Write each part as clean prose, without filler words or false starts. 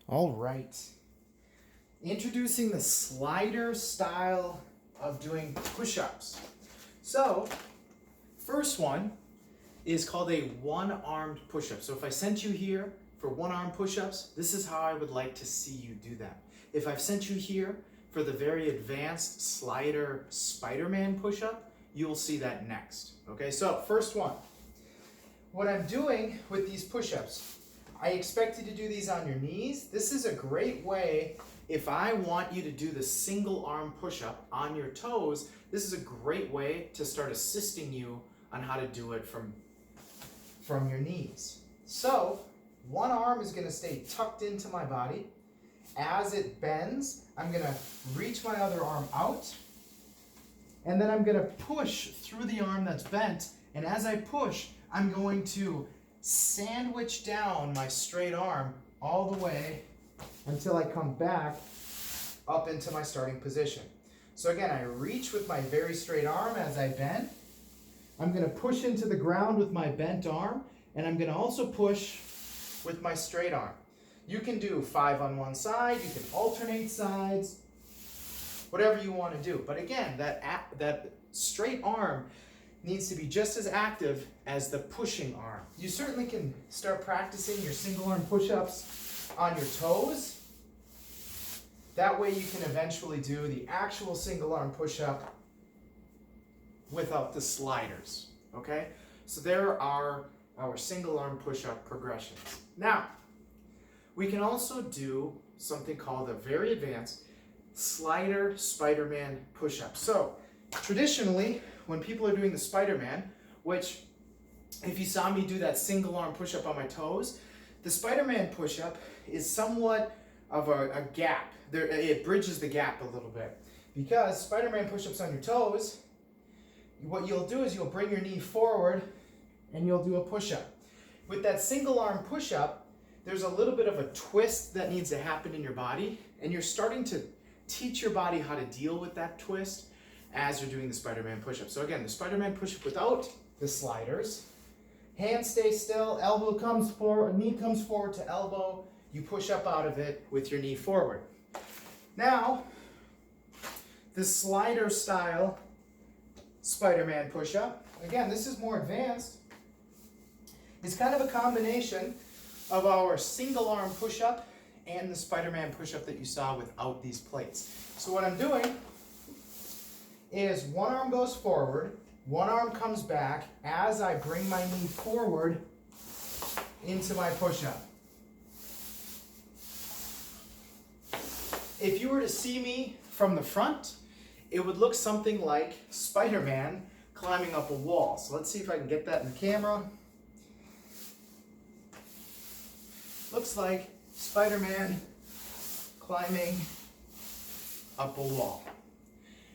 All right. Introducing the slider style of doing push-ups. So, first one is called a one-armed push-up. So if I sent you here for one-arm push-ups, this is how I would like to see you do that. If I've sent you here for the very advanced slider Spider-Man push-up, you'll see that next. Okay, so first one. What I'm doing with these push-ups, I expect you to do these on your knees. This is a great way if I want you to do the single arm push-up on your toes. This is a great way to start assisting you on how to do it from your knees. So one arm is going to stay tucked into my body. As it bends, I'm going to reach my other arm out, and then I'm going to push through the arm that's bent. And as I push, I'm going to sandwich down my straight arm all the way until I come back up into my starting position. So again, I reach with my very straight arm as I bend. I'm going to push into the ground with my bent arm, and I'm going to also push with my straight arm. You can do 5 on one side, you can alternate sides, whatever you want to do. But again, that straight arm needs to be just as active as the pushing arm. You certainly can start practicing your single arm push-ups on your toes. That way you can eventually do the actual single arm push-up without the sliders, okay? So there are our single arm push-up progressions. Now, we can also do something called a very advanced slider Spider-Man push-up. So traditionally, when people are doing the Spider-Man, which if you saw me do that single arm push-up on my toes, the Spider-Man push-up is somewhat of a gap. It bridges the gap a little bit. Because Spider-Man push-ups on your toes, what you'll do is you'll bring your knee forward and you'll do a push-up. With that single arm push-up, there's a little bit of a twist that needs to happen in your body, and you're starting to teach your body how to deal with that twist as you're doing the Spider-Man push-up. So again, the Spider-Man push-up without the sliders. Hands stay still, elbow comes forward, knee comes forward to elbow. You push up out of it with your knee forward. Now, the slider style Spider-Man push-up, again, this is more advanced. It's kind of a combination of our single arm push-up and the Spider-Man push-up that you saw without these plates. So what I'm doing is one arm goes forward, one arm comes back as I bring my knee forward into my push-up. If you were to see me from the front, it would look something like Spider-Man climbing up a wall. So let's see if I can get that in the camera. Looks like Spider-Man climbing up a wall.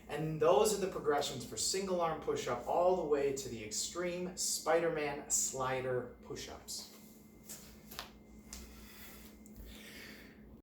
And those are the progressions for single arm push-up all the way to the extreme Spider-Man slider push-ups.